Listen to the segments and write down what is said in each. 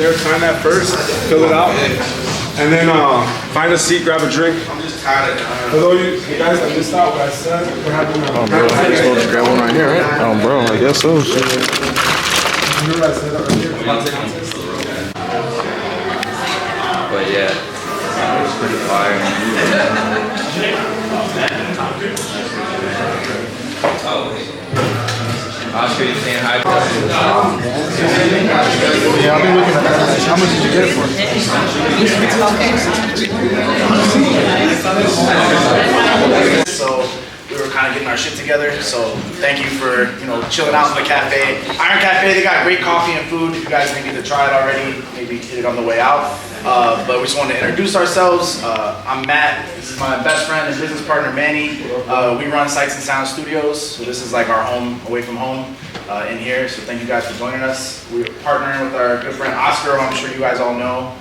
there, sign that first, fill it out, and then find a seat, grab a drink. I'm just tired of although you guys have missed out what I said, we're having Oh, bro, you're supposed to grab one right here, right? Oh, bro, I guess so. Remember I said that earlier? But yeah, it's pretty fire. Oscar, you saying hi? Yeah, I've been looking at that. How much did you get it for? So we were kind of getting our shit together. So thank you for chilling out in the cafe. Iron Cafe, they got great coffee and food. If you guys didn't get to try it already, maybe hit it on the way out. But we just wanted to introduce ourselves. I'm Matt. This is my best friend and business partner, Manny. We run Sights and Sound Studios, so this is like our home, away from home in here. So thank you guys for joining us. We're partnering with our good friend Oscar, who I'm sure you guys all know,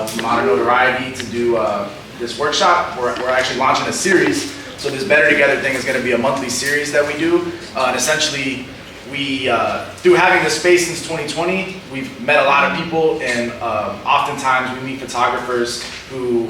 from Notoriety, to do this workshop. We're actually launching a series. So this Better Together thing is going to be a monthly series that we do. And essentially, we, through having this space since 2020, we've met a lot of people, and oftentimes we meet photographers who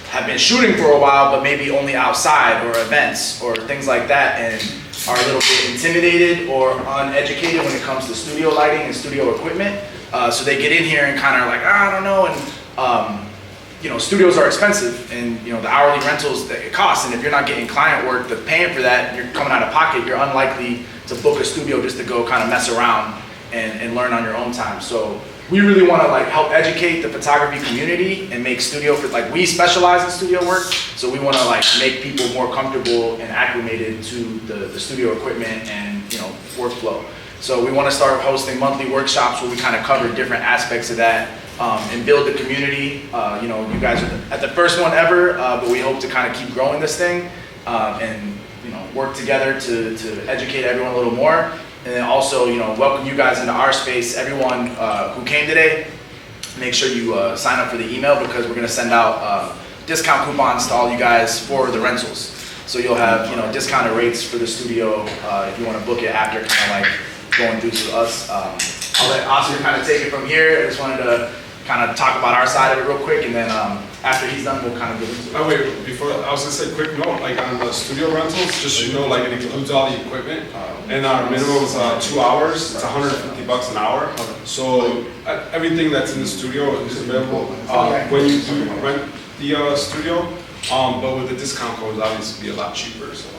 have been shooting for a while, but maybe only outside or events or things like that, and are a little bit intimidated or uneducated when it comes to studio lighting and studio equipment. So they get in here and kind of like, I don't know, and studios are expensive, and the hourly rentals that it costs, and if you're not getting client work that's paying for that, you're coming out of pocket, you're unlikely to book a studio just to go kind of mess around and learn on your own time. So we really want to help educate the photography community and make studio we specialize in studio work, so we want to make people more comfortable and acclimated to the studio equipment and workflow. So we want to start hosting monthly workshops where we kind of cover different aspects of that. And build the community. You guys are at the first one ever, but we hope to kind of keep growing this thing and work together to educate everyone a little more. And then also, welcome you guys into our space. Everyone who came today, make sure you sign up for the email, because we're going to send out discount coupons to all you guys for the rentals. So you'll have discounted rates for the studio if you want to book it after kind of going through to us. I'll let Oscar kind of take it from here. I just wanted to kind of talk about our side of it real quick, and then after he's done, we'll kind of get into it. Oh wait, before I was gonna say, quick note, on the studio rentals, just so you know, it includes all the equipment, and our minimum is 2 hours. It's $150 an hour. So everything that's in the studio is available when you do rent the studio. But with the discount codes, obviously, be a lot cheaper. So,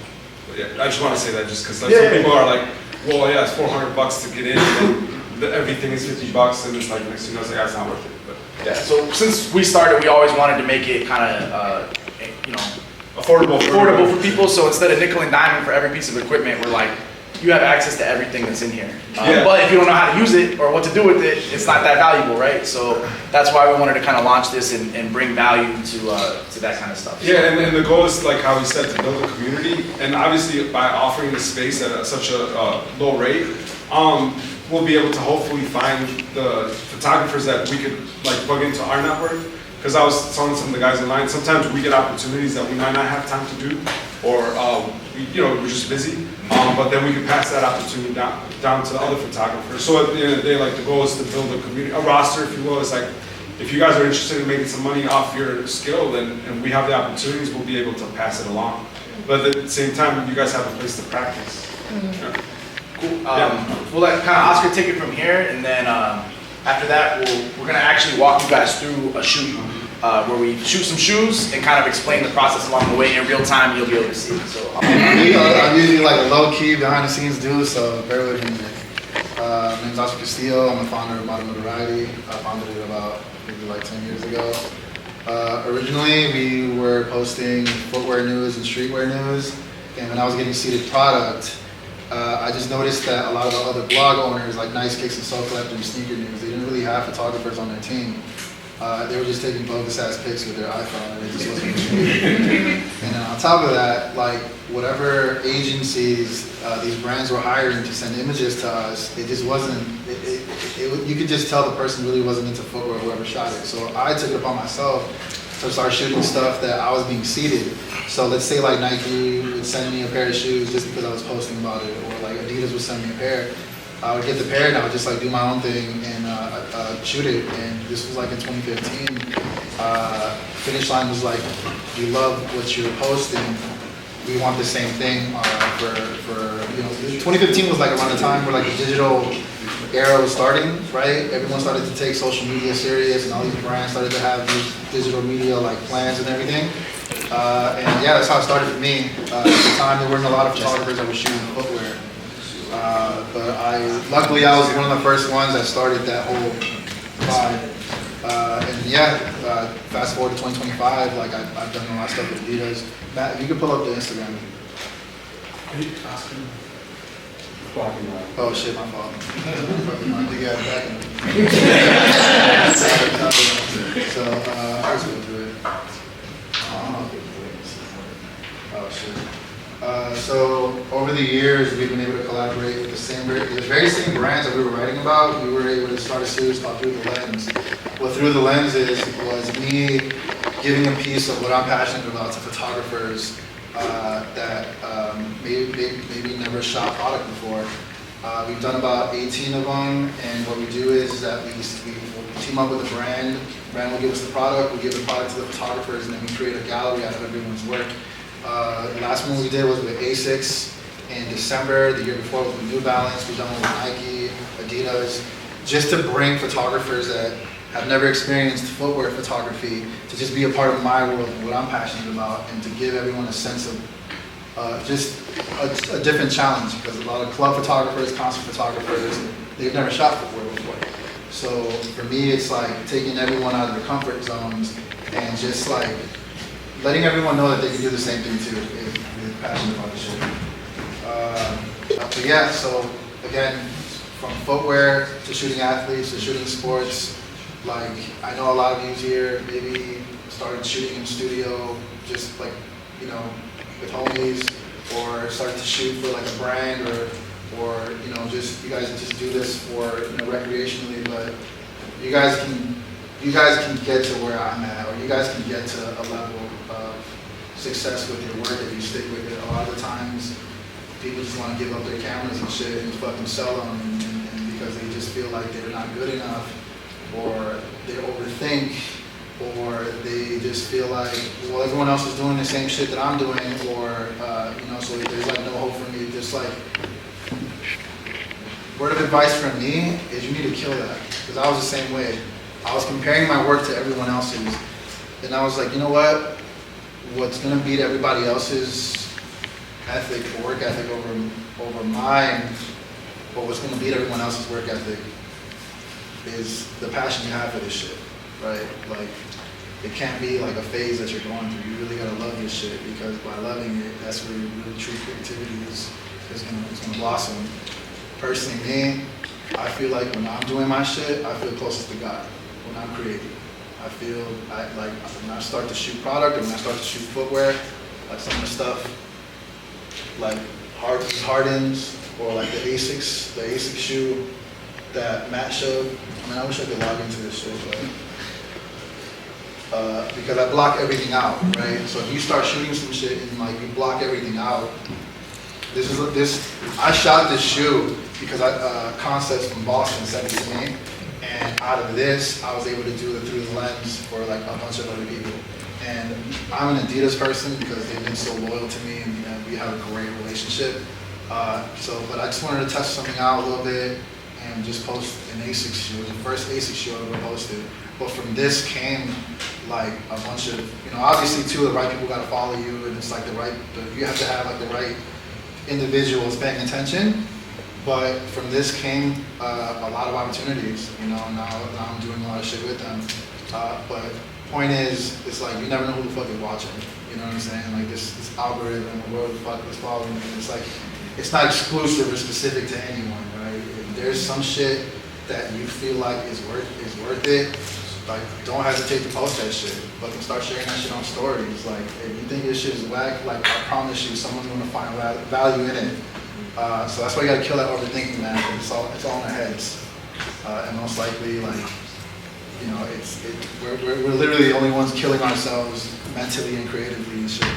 but yeah, I just want to say that just because some people are like, well, yeah, it's $400 to get in, and everything is $50, and it's next thing you know, it's not worth it. But yeah, so since we started, we always wanted to make it kind of affordable for people. So instead of nickel and diming for every piece of equipment, we're like, you have access to everything that's in here. But if you don't know how to use it or what to do with it, it's not that valuable, right? So that's why we wanted to kind of launch this and bring value to that kind of stuff. Yeah, and the goal is, how we said, to build a community. And obviously, by offering the space at such a low rate, we'll be able to hopefully find the photographers that we could plug into our network. Because I was telling some of the guys in line, sometimes we get opportunities that we might not have time to do, or we're just busy. But then we can pass that opportunity down to other photographers. So at the end of the day, the goal is to build a community, a roster, if you will. It's if you guys are interested in making some money off your skill, then and we have the opportunities, we'll be able to pass it along. But at the same time, you guys have a place to practice. Mm-hmm. Yeah. Cool. We'll let kind of Oscar take it from here, and then after that, we're going to actually walk you guys through a shoot where we shoot some shoes and kind of explain the process along the way in real time. You'll be able to see it. So I'm usually a low-key, behind-the-scenes dude, so bear with me. My name's Oscar Castillo. I'm the founder of Notoriety. I founded it about maybe 10 years ago. Originally, we were posting footwear news and streetwear news, and when I was getting seated product, I just noticed that a lot of the other blog owners, like Nice Kicks and Soul Collector and Sneaker News, they didn't really have photographers on their team. They were just taking bogus-ass pics with their iPhone, and it just wasn't And then on top of that, whatever agencies these brands were hiring to send images to us, it just wasn't, you could just tell the person really wasn't into footwear, whoever shot it. So I took it upon myself to start shooting stuff that I was being seated. So let's say Nike would send me a pair of shoes just because I was posting about it, or Adidas would send me a pair. I would get the pair and I would just like do my own thing and shoot it. And this was like in 2015. Finish line was like, we love what you're posting. We want the same thing for 2015 was like around the time where like the digital era was starting, right? Everyone started to take social media serious, and all these brands started to have these digital media like plans and everything. And yeah, that's how it started for me. At the time, there weren't a lot of photographers that were shooting footwear. But luckily, I was one of the first ones that started that whole vibe. And yeah, fast forward to 2025, like I've done a lot of stuff with Adidas. Matt, if you could pull up the Instagram. Oh shit, my fault. Big ass back. So, let's go do it. Oh shit. So over the years, we've been able to collaborate with the very same brands that we were writing about. We were able to start a series called Through the Lens. What Through the Lens was me giving a piece of what I'm passionate about to photographers that maybe never shot product before. We've done about 18 of them, and what we do is that we team up with a brand. The brand will give us the product, we give the product to the photographers, and then we create a gallery out of everyone's work. The last one we did was with ASICS in December. The year before was with New Balance. We've done one with Nike, Adidas, just to bring photographers that have never experienced footwear photography to just be a part of my world and what I'm passionate about, and to give everyone a sense of just a different challenge, because a lot of club photographers, concert photographers, they've never shot footwear before. So for me, it's like taking everyone out of their comfort zones and just like letting everyone know that they can do the same thing too if they're passionate about the shit. But yeah, so again, from footwear to shooting athletes to shooting sports, like I know a lot of you here maybe started shooting in studio, just like, you know, with homies, or started to shoot for like a brand, or you know, just you guys just do this for, you know, recreationally, but you guys can get to where I'm at, or you guys can get to a level of success with your work if you stick with it. A lot of the times, people just want to give up their cameras and shit and fucking sell them, and because they just feel like they're not good enough, or they overthink, or they just feel like, well, everyone else is doing the same shit that I'm doing, or you know, so there's like no hope for me. Just like, word of advice from me is you need to kill that, because I was the same way. I was comparing my work to everyone else's, and I was like, you know what? What's gonna beat everybody else's ethic, or work ethic over mine, but what's gonna beat everyone else's work ethic is the passion you have for this shit, right? Like, it can't be like a phase that you're going through. You really gotta love this shit, because by loving it, that's where your really true creativity is gonna blossom. Personally, me, I feel like when I'm doing my shit, I feel closest to God. When I'm creating, I feel like when I start to shoot product, or when I start to shoot footwear, like some of the stuff, like Hardens, or like the ASICS shoe that Matt showed. I mean, I wish I could log into this shit, but because I block everything out, right? So if you start shooting some shit and like you block everything out, I shot this shoe because Concepts from Boston sent it to me, and out of this, I was able to do it through the lens for like a bunch of other people. And I'm an Adidas person because they've been so loyal to me, and we have a great relationship. But I just wanted to test something out a little bit and just post an ASICS shoe. It was the first ASICS shoe I ever posted. But from this came like a bunch of, you know, obviously too, the right people got to follow you, and it's like you have to have like the right individuals paying attention. But from this came a lot of opportunities, you know. Now I'm doing a lot of shit with them. But point is, it's like you never know who the fuck is watching. You know what I'm saying? Like this algorithm, whoever the fuck is following me, it's like it's not exclusive or specific to anyone, right? If there's some shit that you feel like is worth it, like don't hesitate to post that shit. Fucking start sharing that shit on stories. Like if you think this shit is whack, like I promise you, someone's gonna find value in it. So that's why you gotta kill that overthinking, man. It's all in our heads, and most likely, like, you know, we're literally the only ones killing ourselves mentally and creatively and shit.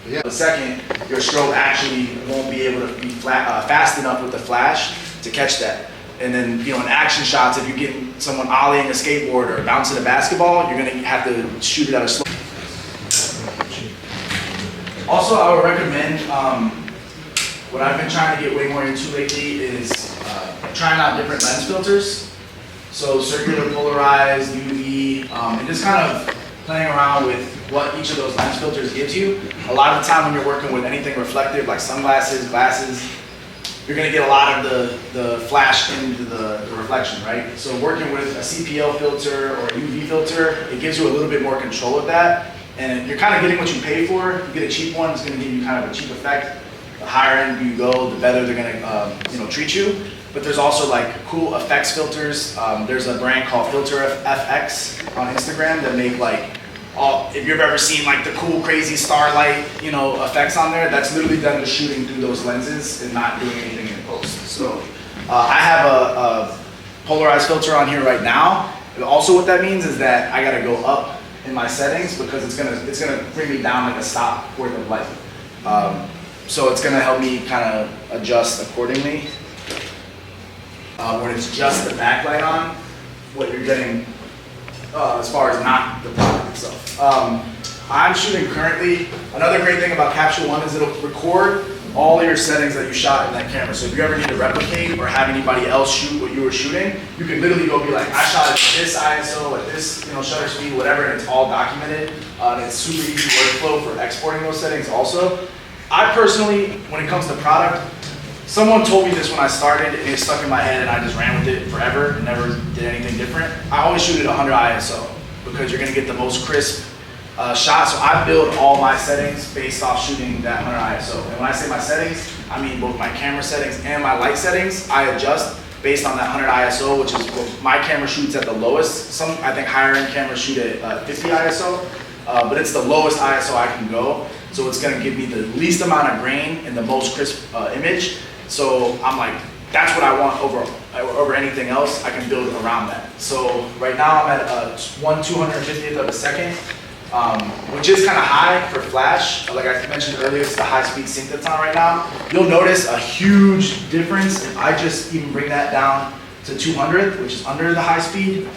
Yeah. The second, your strobe actually won't be able to be fast enough with the flash to catch that. And then, in action shots, if you get someone ollieing a skateboard or bouncing a basketball, you're gonna have to shoot it at a slow. Also, I would recommend, what I've been trying to get way more into lately is trying out different lens filters. So circular, polarized, UV, and just kind of playing around with what each of those lens filters gives you. A lot of the time when you're working with anything reflective, like sunglasses, glasses, you're gonna get a lot of the flash into the reflection, right? So working with a CPL filter or a UV filter, it gives you a little bit more control of that. And you're kind of getting what you pay for. You get a cheap one, it's gonna give you kind of a cheap effect. The higher end you go, the better they're gonna treat you. But there's also like cool effects filters. There's a brand called Filter FX on Instagram that make like, if you've ever seen like the cool crazy starlight, effects on there, that's literally them just shooting through those lenses and not doing anything in post. So I have a polarized filter on here right now. And also what that means is that I gotta go up in my settings because it's gonna bring me down like a stop worth of light. So it's gonna help me kind of adjust accordingly. When it's just the backlight on, what you're getting as far as not the product itself. I'm shooting currently, another great thing about Capture One is it'll record all of your settings that you shot in that camera. So if you ever need to replicate or have anybody else shoot what you were shooting, you can literally go be like, I shot it at this ISO, at this shutter speed, whatever, and it's all documented. And it's super easy workflow for exporting those settings also. I personally, when it comes to product, someone told me this when I started and it stuck in my head and I just ran with it forever and never did anything different. I always shoot at 100 ISO because you're gonna get the most crisp shot. So I build all my settings based off shooting that 100 ISO. And when I say my settings, I mean both my camera settings and my light settings. I adjust based on that 100 ISO, which is what my camera shoots at the lowest. Some, I think higher end cameras shoot at 50 ISO, but it's the lowest ISO I can go. So it's gonna give me the least amount of grain and the most crisp image. So I'm like, that's what I want over anything else. I can build around that. So right now I'm at 1/250th of a second, which is kind of high for flash. Like I mentioned earlier, it's the high speed sync that's on right now. You'll notice a huge difference if I just even bring that down to 200, which is under the high speed.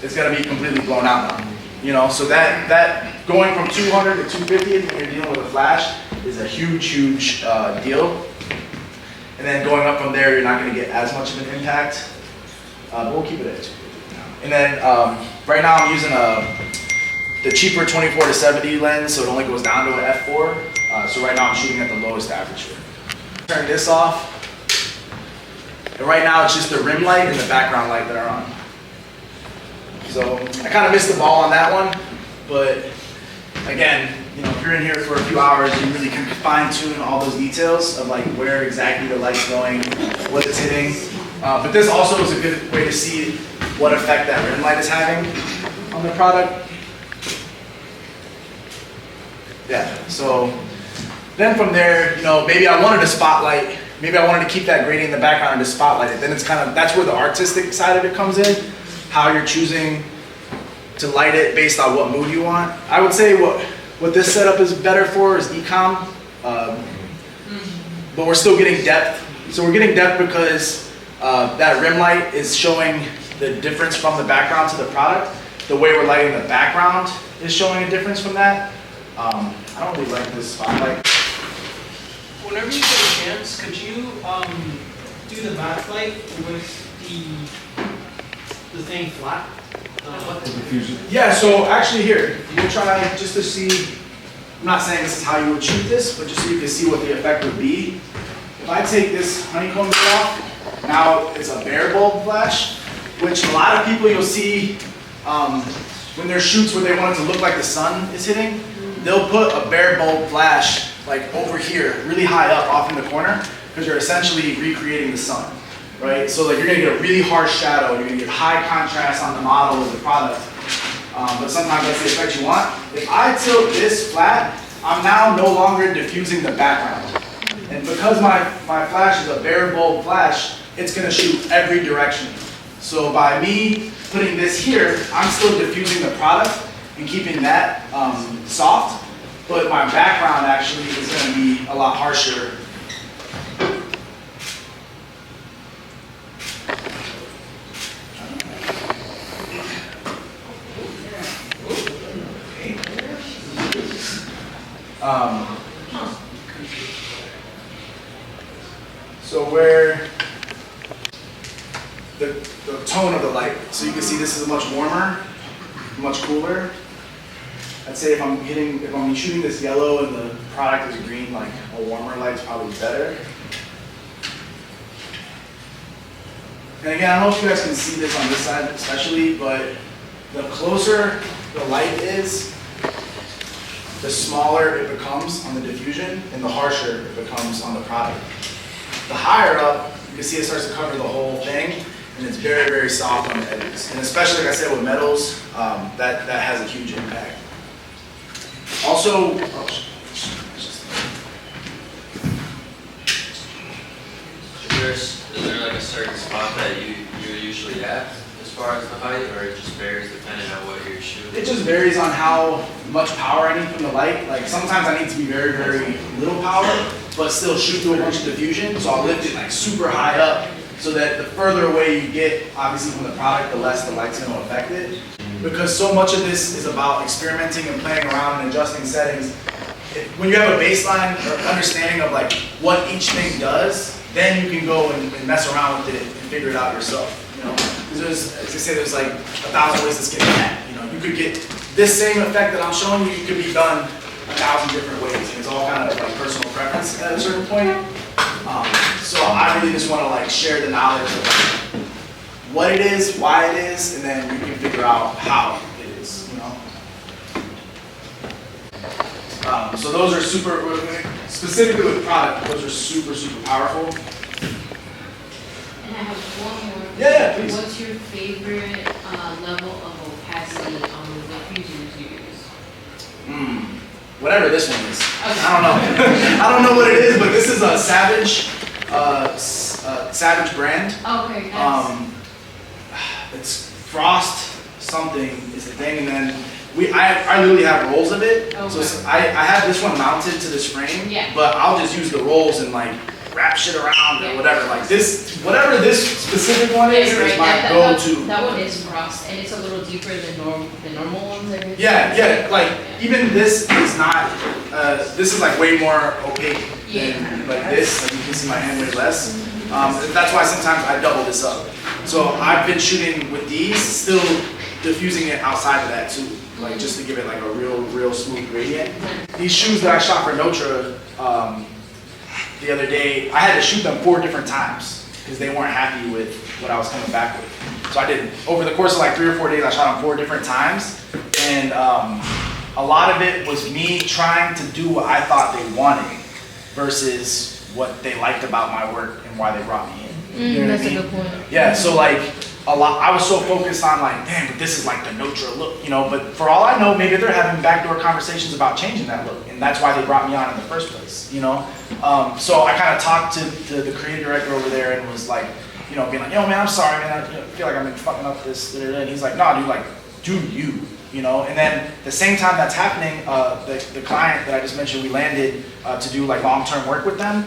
It's gonna be completely blown out now. So that going from 200 to 250 when you're dealing with a flash is a huge deal. And then going up from there, you're not gonna get as much of an impact. But we'll keep it at 250 now. And then right now I'm using the cheaper 24 to 70 lens, so it only goes down to an f4. So right now I'm shooting at the lowest aperture. Turn this off. And right now it's just the rim light and the background light that are on. So I kind of missed the ball on that one, but again, if you're in here for a few hours, you really can fine tune all those details of like where exactly the light's going, what it's hitting. But this also is a good way to see what effect that rim light is having on the product. Yeah, so then from there, maybe I wanted a spotlight, maybe I wanted to keep that gradient in the background and just spotlight it. Then it's that's where the artistic side of it comes in. How you're choosing to light it based on what mood you want. I would say what this setup is better for is ecom, but we're still getting depth. So we're getting depth because that rim light is showing the difference from the background to the product. The way we're lighting the background is showing a difference from that. I don't really like this spotlight. Whenever you get a chance, could you do the backlight with the thing flat? Yeah, so actually here, we'll try just to see, I'm not saying this is how you would shoot this, but just so you can see what the effect would be. If I take this honeycomb bit off, now it's a bare bulb flash, which a lot of people you'll see when there's shoots where they want it to look like the sun is hitting, they'll put a bare bulb flash like over here, really high up off in the corner, because you're essentially recreating the sun. Right? So like you're gonna get a really harsh shadow, you're gonna get high contrast on the model of the product, but sometimes that's the effect you want. If I tilt this flat, I'm now no longer diffusing the background. And because my flash is a bare bulb flash, it's gonna shoot every direction. So by me putting this here, I'm still diffusing the product, and keeping that soft, but my background actually is going to be a lot harsher. So where the tone of the light, so you can see this is much warmer, much cooler. I'd say if I'm shooting this yellow and the product is green, like a warmer light is probably better. And again, I don't know if you guys can see this on this side especially, but the closer the light is, the smaller it becomes on the diffusion and the harsher it becomes on the product. The higher up, you can see it starts to cover the whole thing, and it's very, very soft on the edges. And especially, like I said, with metals, that has a huge impact. Also, Is there like a certain spot that you're usually at as far as the height, or it just varies depending on what you're shooting? it just varies on how much power I need from the light. Like sometimes I need to be very, very little power, but still shoot through a bunch of diffusion. So I'll lift it like super high up, so that the further away you get, obviously from the product, the less the light's going to affect it. Because so much of this is about experimenting and playing around and adjusting settings. When you have a baseline or understanding of like what each thing does, then you can go and mess around with it and figure it out yourself. You know, there's, as I say, there's like 1,000 ways to skin a cat. You know, you could get this same effect that I'm showing you. It could be done 1,000 different ways. And it's all kind of like personal preference at a certain point. So I really just want to like share the knowledge of like, what it is, why it is, and then you can figure out how it is. You know. So those are super, specifically with product, those are super, super powerful. And I have one more. Yeah, please. What's your favorite level of opacity on the diffusers you use? Whatever this one is. Okay. I don't know. I don't know what it is, but this is a Savage, Savage brand. Okay, nice. It's Frost something is the thing, and then I literally have rolls of it. Okay. So I have this one mounted to this frame, Yeah. but I'll just use the rolls and like wrap shit around or Yeah. whatever. Like this, whatever this specific one Yeah, is, you're is right. my go-to. That one is frost, and it's a little deeper than the normal ones. I guess. Yeah, like even this is not. This is like way more opaque Yeah. than like this. Like you can see my hand way less. That's why sometimes I double this up. So I've been shooting with these, still diffusing it outside of that too, like just to give it like a real smooth gradient. These shoes that I shot for Notra the other day, I had to shoot them 4 different times because they weren't happy with what I was coming back with. So I did, over the course of like 3 or 4 days, I shot them 4 different times, and a lot of it was me trying to do what I thought they wanted versus what they liked about my work and why they brought me in. You know what I That's a mean? good point. Yeah, so like a lot, I was so focused on like, damn, but this is like the Notra look, you know, but for all I know, maybe they're having backdoor conversations about changing that look, and that's why they brought me on in the first place, you know? So I kind of talked to the creative director over there and was like, you know, being like, yo man, I'm sorry man, I feel like I've been fucking up this, and he's like, no dude, like, do you know? And then the same time that's happening, the client that I just mentioned, we landed to do like long-term work with them.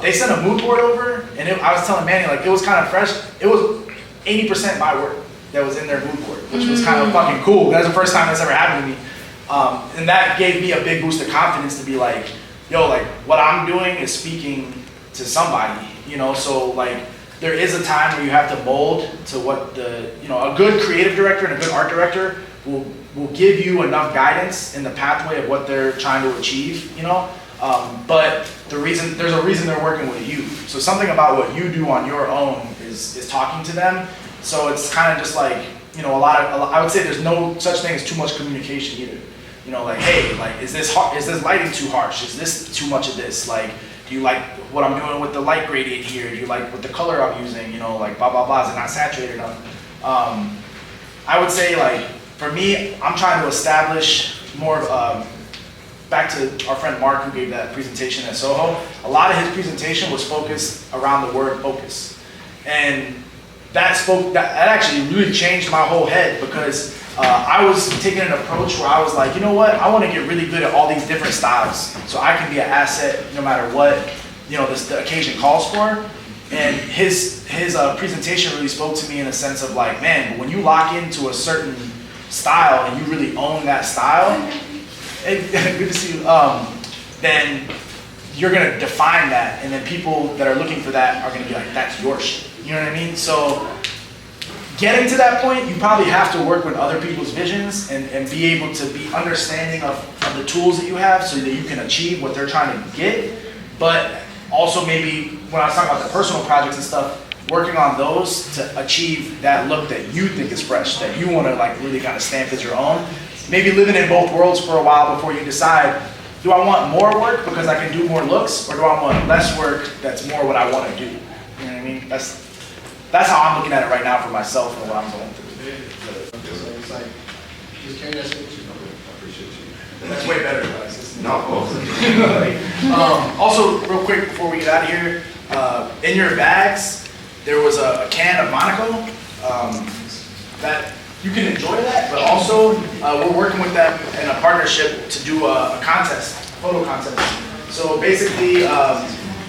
They sent a mood board over, and I was telling Manny, like, it was kind of fresh. It was 80% my work that was in their mood board, which was kind of fucking cool. That's the first time that's ever happened to me. And that gave me a big boost of confidence to be like, yo, like, what I'm doing is speaking to somebody, you know? So, like, there is a time where you have to mold to what a good creative director and a good art director will give you enough guidance in the pathway of what they're trying to achieve, you know? But there's a reason they're working with you. So something about what you do on your own is talking to them. So it's kind of just like, you know, I would say there's no such thing as too much communication either. You know, like, hey, like, is this lighting too harsh? Is this too much of this? Like, do you like what I'm doing with the light gradient here? Do you like what the color I'm using? You know, like, blah, blah, blah, is it not saturated enough? I would say, like, for me, I'm trying to establish more of, back to our friend Mark who gave that presentation at Soho, a lot of his presentation was focused around the word focus. And that actually really changed my whole head, because I was taking an approach where I was like, you know what, I want to get really good at all these different styles, so I can be an asset no matter what, you know, the occasion calls for. And his presentation really spoke to me in a sense of like, man, when you lock into a certain style and you really own that style, good to see you, then you're gonna define that, and then people that are looking for that are gonna be like, that's your shit. You know what I mean? So getting to that point, you probably have to work with other people's visions and be able to be understanding of the tools that you have so that you can achieve what they're trying to get. But also maybe when I was talking about the personal projects and stuff, working on those to achieve that look that you think is fresh, that you want to like really kind of stamp as your own. Maybe living in both worlds for a while before you decide, do I want more work because I can do more looks, or do I want less work that's more what I want to do? You know what I mean? That's how I'm looking at it right now for myself and what I'm going through. So it's like, just carry that shit with you. I appreciate you. That's way better, guys. Also, real quick before we get out of here, in your bags, there was a can of Monaco. That you can enjoy that, but also we're working with them in a partnership to do a contest, photo contest. So basically,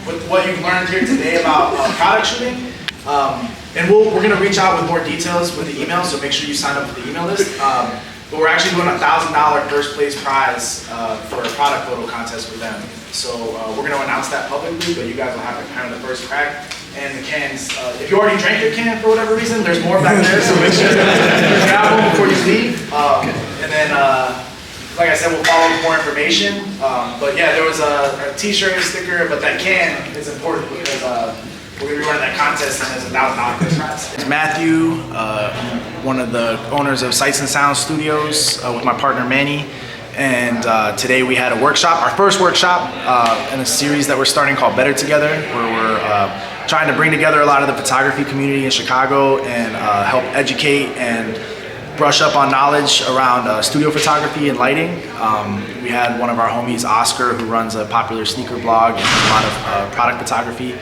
with what you've learned here today about product shooting, and we're gonna reach out with more details with the email, so make sure you sign up for the email list. But we're actually doing a $1,000 first place prize for a product photo contest with them. So we're gonna announce that publicly, but you guys will have kind of the first crack. And the cans, if you already drank your can for whatever reason, there's more back there, so make sure you grab one before you leave. And then, like I said, we'll follow with more information. But yeah, there was a t-shirt, a sticker, but that can is important because we're gonna be running that contest, and there's $1,000 prize. It's Matthew, one of the owners of Sights and Sound Studios, with my partner Manny. And today we had a workshop, our first workshop in a series that we're starting called Better Together, where we're trying to bring together a lot of the photography community in Chicago and help educate and brush up on knowledge around studio photography and lighting. We had one of our homies, Oscar, who runs a popular sneaker blog and a lot of product photography,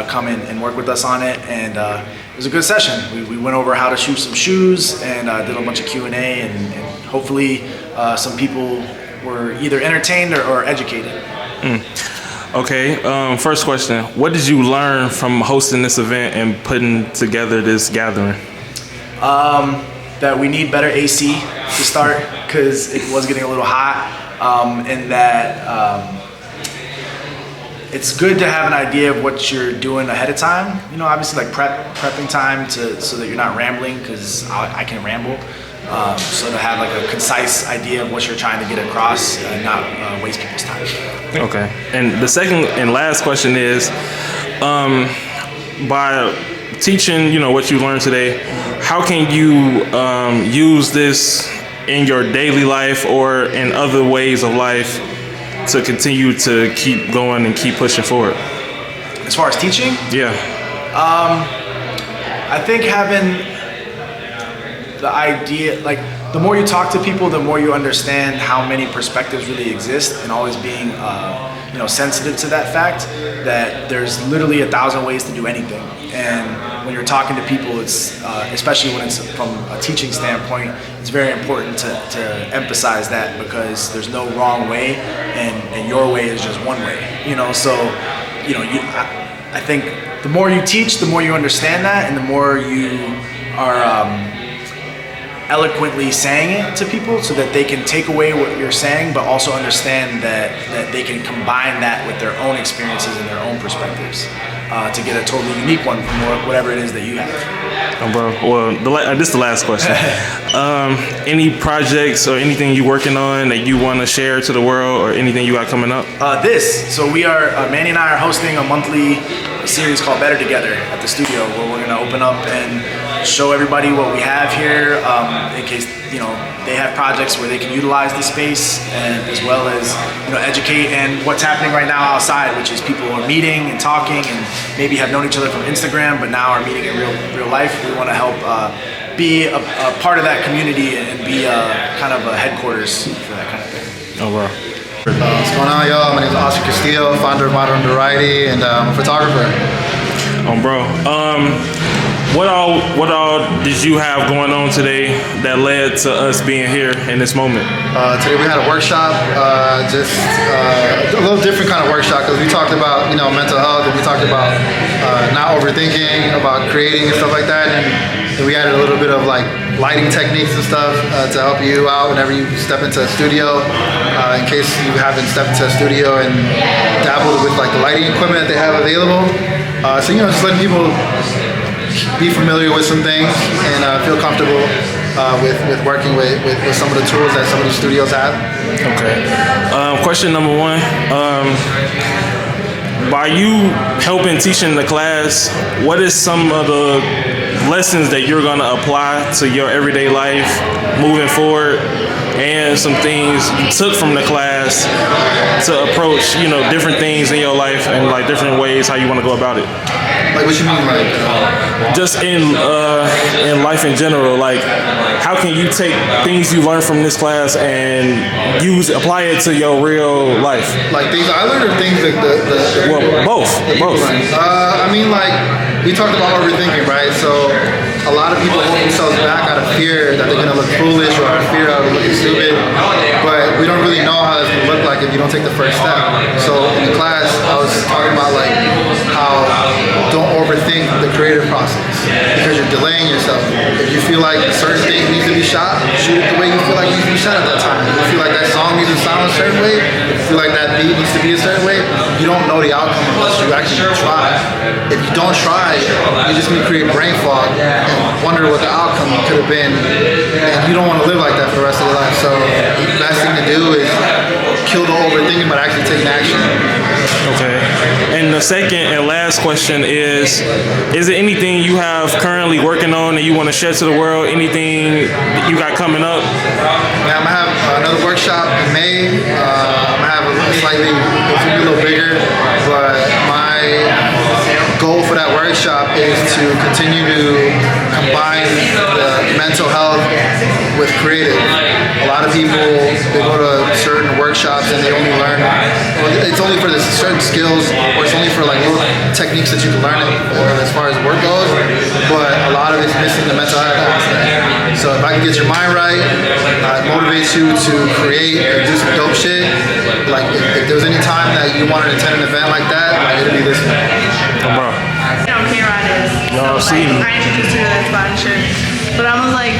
come in and work with us on it, and it was a good session. We went over how to shoot some shoes and did a bunch of Q&A, and hopefully some people were either entertained or educated. Okay, first question. What did you learn from hosting this event and putting together this gathering? That we need better AC to start, because it was getting a little hot, and that it's good to have an idea of what you're doing ahead of time. You know, obviously like prepping time so that you're not rambling, because I can ramble. So to have like a concise idea of what you're trying to get across and not waste people's time. Okay. And the second and last question is, by teaching, you know, what you learned today, how can you use this in your daily life or in other ways of life to continue to keep going and keep pushing forward? As far as teaching? Yeah. I think having the idea, like the more you talk to people, the more you understand how many perspectives really exist, and always being sensitive to that fact that there's literally 1,000 ways to do anything. And when you're talking to people, it's especially when it's from a teaching standpoint, it's very important to emphasize that, because there's no wrong way, and your way is just one way. So I think the more you teach, the more you understand that, and the more you are eloquently saying it to people, so that they can take away what you're saying, but also understand that they can combine that with their own experiences and their own perspectives to get a totally unique one from whatever it is that you have. Oh, bro. Well, this is the last question. Any projects or anything you're working on that you want to share to the world, or anything you got coming up? So we are, Manny and I are hosting a monthly series called Better Together at the studio, where we're going to open up and show everybody what we have here, in case they have projects where they can utilize the space, and as well as educate, and what's happening right now outside, which is people are meeting and talking, and maybe have known each other from Instagram, but now are meeting in real life. We want to help be a part of that community and be kind of a headquarters for that kind of thing. Oh, wow. What's going on, y'all? My name is Oscar Castillo, founder of Notoriety, and I'm a photographer. Oh, bro. what all did you have going on today that led to us being here in this moment? Today we had a workshop, just a little different kind of workshop because we talked about mental health and we talked about not overthinking, about creating and stuff like that, and we added a little bit of like lighting techniques and stuff to help you out whenever you step into a studio. In case you haven't stepped into a studio and dabbled with like the lighting equipment that they have available, so just letting people be familiar with some things and feel comfortable with working with some of the tools that some of the studios have. Okay. Question number one. By you helping teaching the class, what is some of the lessons that you're going to apply to your everyday life moving forward, and some things you took from the class to approach, different things in your life and like different ways how you want to go about it? Like what you mean, like? Just in life in general, like how can you take things you learned from this class and apply it to your real life? Like things I learned or things that both. I mean, like we talked about overthinking, right? So a lot of people hold themselves back out of fear that they're gonna look foolish or out of fear of looking stupid, but we don't really know how it's gonna look like if you don't take the first step. So in the class, I was talking about like how don't overthink the creative process because you're delaying yourself. If you feel like a certain thing needs to be shot, shoot it the way you feel like it needs to be shot at that time. If you feel like that song needs to sound a certain way, if you feel like that beat needs to be a certain way, you don't know the outcome unless you actually try. If you don't try, you're just gonna create brain fog and wonder what the outcome could have been, and you don't want to live like that for the rest of your life. So the best thing to do is kill the overthinking, but actually take action. Okay. And the second and last question is there anything you have currently working on that you want to share to the world? Anything you got coming up? Yeah, I'm gonna have another workshop in May. I'm gonna have it's gonna be a little bigger, but my goal for that workshop is to continue to combine the mental health with creative. A lot of people, they go to certain workshops and they only learn, it's only for the certain skills, or it's only for like little techniques that you can learn as far as work goes, but a lot of it's missing the mental health aspect. So if I can get your mind right, it motivates you to create and do some dope shit. Like if there was any time that you wanted to attend an event like that, like it'd be this one. Bro. K-Rod is. Y'all So, see me. I introduced her to that spot and shit. But I was like,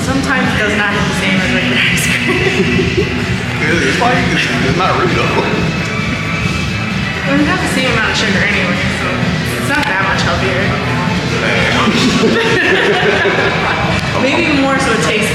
sometimes it does not hit the same as regular ice cream. It's not rude though. Well, it has the same amount of sugar anyway, so it's not that much healthier. Maybe more so it tastes